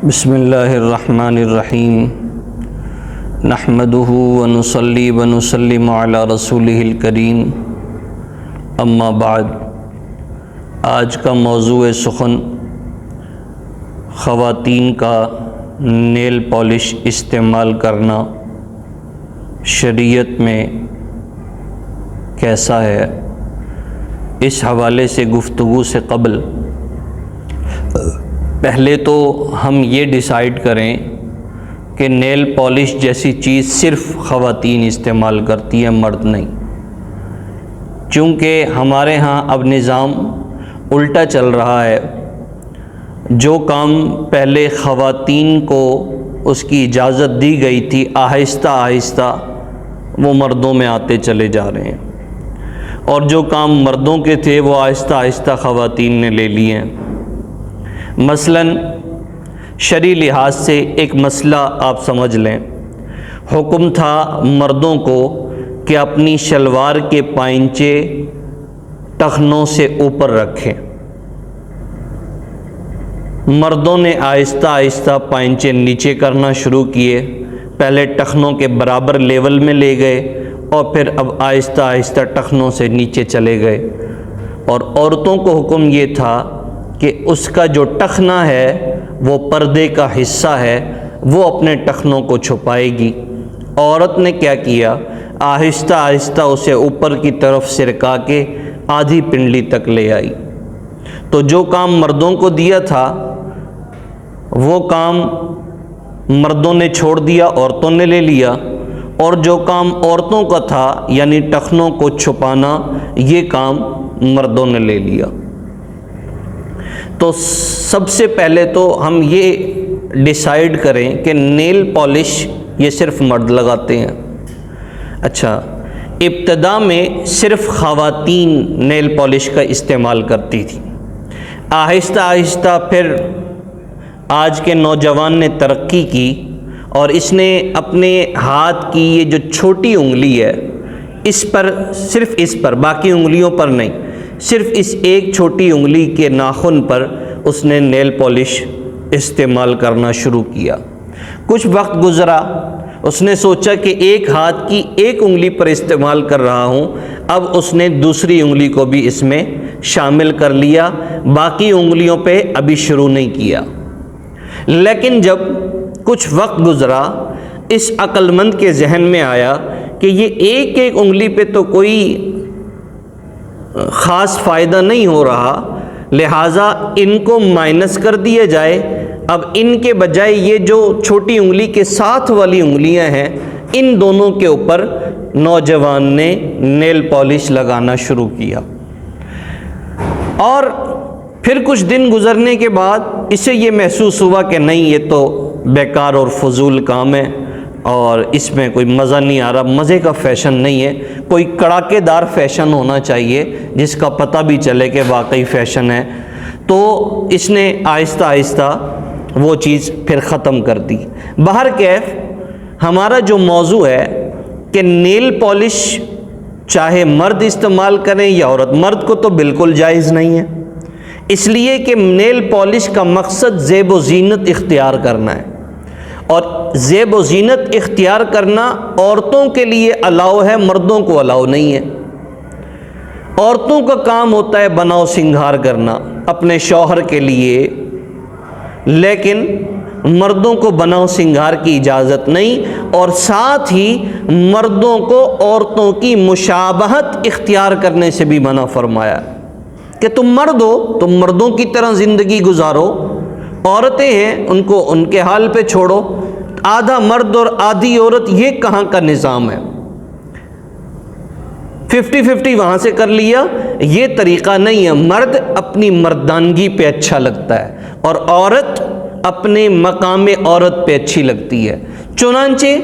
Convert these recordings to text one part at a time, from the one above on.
بسم اللہ الرحمن الرحیم نحمدہ ونصلی ونسلم علی رسولہ الکریم اما بعد۔ آج کا موضوع سخن خواتین کا نیل پالش استعمال کرنا شریعت میں کیسا ہے۔ اس حوالے سے گفتگو سے قبل پہلے تو ہم یہ ڈیسائیڈ کریں کہ نیل پالش جیسی چیز صرف خواتین استعمال کرتی ہیں، مرد نہیں، چونکہ ہمارے ہاں اب نظام الٹا چل رہا ہے۔ جو کام پہلے خواتین کو اس کی اجازت دی گئی تھی، آہستہ آہستہ وہ مردوں میں آتے چلے جا رہے ہیں، اور جو کام مردوں کے تھے وہ آہستہ آہستہ خواتین نے لے لیے ہیں۔ مثلاً شرعی لحاظ سے ایک مسئلہ آپ سمجھ لیں، حکم تھا مردوں کو کہ اپنی شلوار کے پائنچے ٹخنوں سے اوپر رکھیں۔ مردوں نے آہستہ آہستہ پائنچے نیچے کرنا شروع کیے، پہلے ٹخنوں کے برابر لیول میں لے گئے اور پھر اب آہستہ آہستہ ٹخنوں سے نیچے چلے گئے۔ اور عورتوں کو حکم یہ تھا کہ اس کا جو ٹخنا ہے وہ پردے کا حصہ ہے، وہ اپنے ٹخنوں کو چھپائے گی۔ عورت نے کیا کیا، آہستہ آہستہ اسے اوپر کی طرف سرکا کے آدھی پنڈلی تک لے آئی۔ تو جو کام مردوں کو دیا تھا وہ کام مردوں نے چھوڑ دیا، عورتوں نے لے لیا، اور جو کام عورتوں کا تھا یعنی ٹخنوں کو چھپانا، یہ کام مردوں نے لے لیا۔ تو سب سے پہلے تو ہم یہ ڈیسائیڈ کریں کہ نیل پالش یہ صرف مرد لگاتے ہیں۔ اچھا، ابتدا میں صرف خواتین نیل پالش کا استعمال کرتی تھی، آہستہ آہستہ پھر آج کے نوجوان نے ترقی کی اور اس نے اپنے ہاتھ کی یہ جو چھوٹی انگلی ہے اس پر، صرف اس پر، باقی انگلیوں پر نہیں، صرف اس ایک چھوٹی انگلی کے ناخن پر اس نے نیل پالش استعمال کرنا شروع کیا۔ کچھ وقت گزرا، اس نے سوچا کہ ایک ہاتھ کی ایک انگلی پر استعمال کر رہا ہوں، اب اس نے دوسری انگلی کو بھی اس میں شامل کر لیا، باقی انگلیوں پہ ابھی شروع نہیں کیا۔ لیکن جب کچھ وقت گزرا، اس عقل مند کے ذہن میں آیا کہ یہ ایک ایک انگلی پہ تو کوئی خاص فائدہ نہیں ہو رہا، لہٰذا ان کو مائنس کر دیا جائے۔ اب ان کے بجائے یہ جو چھوٹی انگلی کے ساتھ والی انگلیاں ہیں، ان دونوں کے اوپر نوجوان نے نیل پالش لگانا شروع کیا۔ اور پھر کچھ دن گزرنے کے بعد اسے یہ محسوس ہوا کہ نہیں، یہ تو بیکار اور فضول کام ہے اور اس میں کوئی مزہ نہیں آ رہا، مزے کا فیشن نہیں ہے، کوئی کڑاکے دار فیشن ہونا چاہیے جس کا پتہ بھی چلے کہ واقعی فیشن ہے۔ تو اس نے آہستہ آہستہ وہ چیز پھر ختم کر دی۔ بہرکیف ہمارا جو موضوع ہے کہ نیل پالش چاہے مرد استعمال کریں یا عورت، مرد کو تو بالکل جائز نہیں ہے، اس لیے کہ نیل پالش کا مقصد زیب و زینت اختیار کرنا ہے، اور زیب و زینت اختیار کرنا عورتوں کے لیے الاؤ ہے، مردوں کو الاؤ نہیں ہے۔ عورتوں کا کام ہوتا ہے بناؤ سنگھار کرنا اپنے شوہر کے لیے، لیکن مردوں کو بناؤ سنگھار کی اجازت نہیں، اور ساتھ ہی مردوں کو عورتوں کی مشابہت اختیار کرنے سے بھی منع فرمایا کہ تم مرد ہو، تم مردوں کی طرح زندگی گزارو، عورتیں ہیں ان کو ان کے حال پہ چھوڑو۔ آدھا مرد اور آدھی عورت، یہ کہاں کا نظام ہے؟ 50-50 وہاں سے کر لیا، یہ طریقہ نہیں ہے۔ مرد اپنی مردانگی پہ اچھا لگتا ہے اور عورت اپنے مقام عورت پہ اچھی لگتی ہے، چنانچہ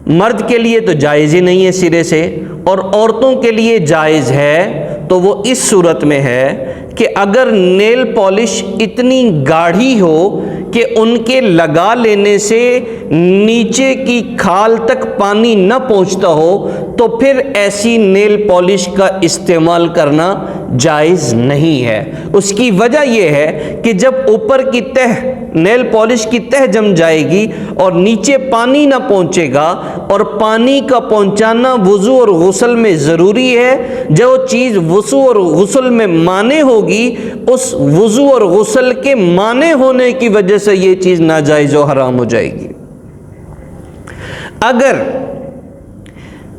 مرد کے لیے تو جائز ہی نہیں ہے سرے سے، اور عورتوں کے لیے جائز ہے تو وہ اس صورت میں ہے کہ اگر نیل پالش اتنی گاڑھی ہو کہ ان کے لگا لینے سے نیچے کی کھال تک پانی نہ پہنچتا ہو تو پھر ایسی نیل پالش کا استعمال کرنا جائز نہیں ہے۔ اس کی وجہ یہ ہے کہ جب اوپر کی تہ نیل پالش کی تہ جم جائے گی اور نیچے پانی نہ پہنچے گا، اور پانی کا پہنچانا وضو اور غسل میں ضروری ہے۔ جو چیز وضو اور غسل میں مانع ہوگی، اس وضو اور غسل کے مانع ہونے کی وجہ سے یہ چیز ناجائز و حرام ہو جائے گی۔ اگر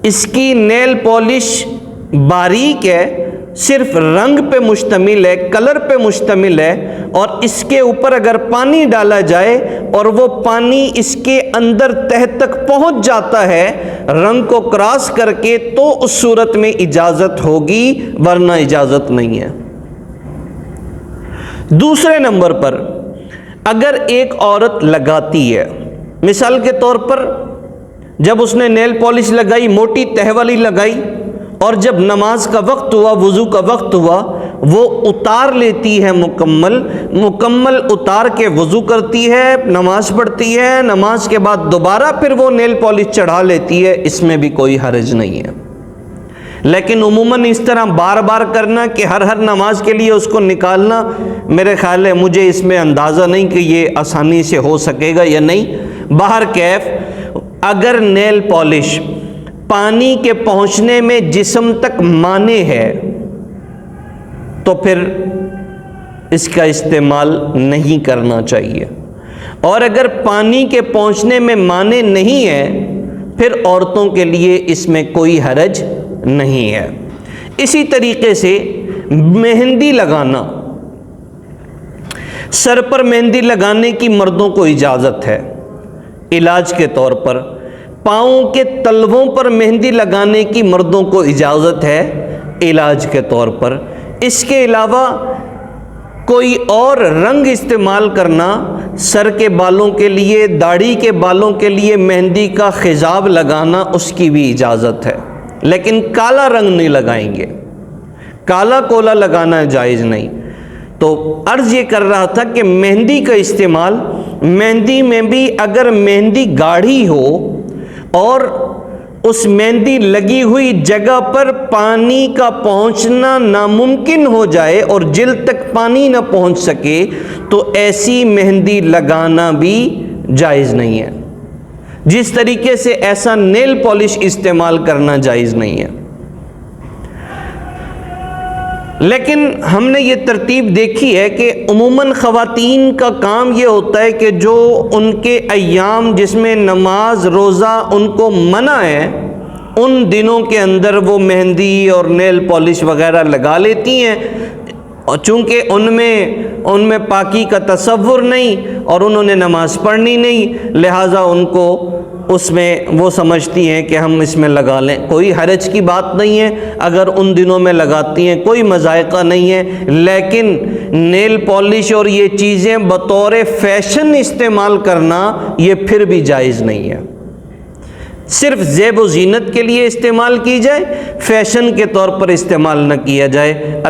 اس کی نیل پالش باریک ہے، صرف رنگ پہ مشتمل ہے، کلر پہ مشتمل ہے، اور اس کے اوپر اگر پانی ڈالا جائے اور وہ پانی اس کے اندر تہ تک پہنچ جاتا ہے رنگ کو کراس کر کے، تو اس صورت میں اجازت ہوگی، ورنہ اجازت نہیں ہے۔ دوسرے نمبر پر، اگر ایک عورت لگاتی ہے، مثال کے طور پر جب اس نے نیل پالش لگائی، موٹی تہ والی لگائی، اور جب نماز کا وقت ہوا، وضو کا وقت ہوا، وہ اتار لیتی ہے، مکمل اتار کے وضو کرتی ہے، نماز پڑھتی ہے، نماز کے بعد دوبارہ پھر وہ نیل پالش چڑھا لیتی ہے، اس میں بھی کوئی حرج نہیں ہے۔ لیکن عموماً اس طرح بار بار کرنا کہ ہر نماز کے لیے اس کو نکالنا، میرے خیال ہے، مجھے اس میں اندازہ نہیں کہ یہ آسانی سے ہو سکے گا یا نہیں۔ باہر کیف، اگر نیل پالش پانی کے پہنچنے میں جسم تک مانع ہے تو پھر اس کا استعمال نہیں کرنا چاہیے، اور اگر پانی کے پہنچنے میں مانع نہیں ہے پھر عورتوں کے لیے اس میں کوئی حرج نہیں ہے۔ اسی طریقے سے مہندی لگانا، سر پر مہندی لگانے کی مردوں کو اجازت ہے علاج کے طور پر، پاؤں کے تلووں پر مہندی لگانے کی مردوں کو اجازت ہے علاج کے طور پر۔ اس کے علاوہ کوئی اور رنگ استعمال کرنا، سر کے بالوں کے لیے، داڑھی کے بالوں کے لیے مہندی کا خضاب لگانا، اس کی بھی اجازت ہے، لیکن کالا رنگ نہیں لگائیں گے، کالا کولا لگانا جائز نہیں۔ تو عرض یہ کر رہا تھا کہ مہندی کا استعمال، مہندی میں بھی اگر مہندی گاڑھی ہو اور اس مہندی لگی ہوئی جگہ پر پانی کا پہنچنا ناممکن ہو جائے اور جلد تک پانی نہ پہنچ سکے، تو ایسی مہندی لگانا بھی جائز نہیں ہے۔ جس طریقے سے ایسا نیل پالش استعمال کرنا جائز نہیں ہے۔ لیکن ہم نے یہ ترتیب دیکھی ہے کہ عموماً خواتین کا کام یہ ہوتا ہے کہ جو ان کے ایام جس میں نماز روزہ ان کو منع ہے، ان دنوں کے اندر وہ مہندی اور نیل پالش وغیرہ لگا لیتی ہیں، اور چونکہ ان میں پاکی کا تصور نہیں اور انہوں نے نماز پڑھنی نہیں، لہٰذا ان کو اس میں وہ سمجھتی ہیں کہ ہم اس میں لگا لیں، کوئی حرج کی بات نہیں ہے اگر ان دنوں میں لگاتی ہیں، کوئی مذائقہ نہیں ہے۔ لیکن نیل پالش اور یہ چیزیں بطور فیشن استعمال کرنا یہ پھر بھی جائز نہیں ہے۔ صرف زیب و زینت کے لیے استعمال کی جائے، فیشن کے طور پر استعمال نہ کیا جائے۔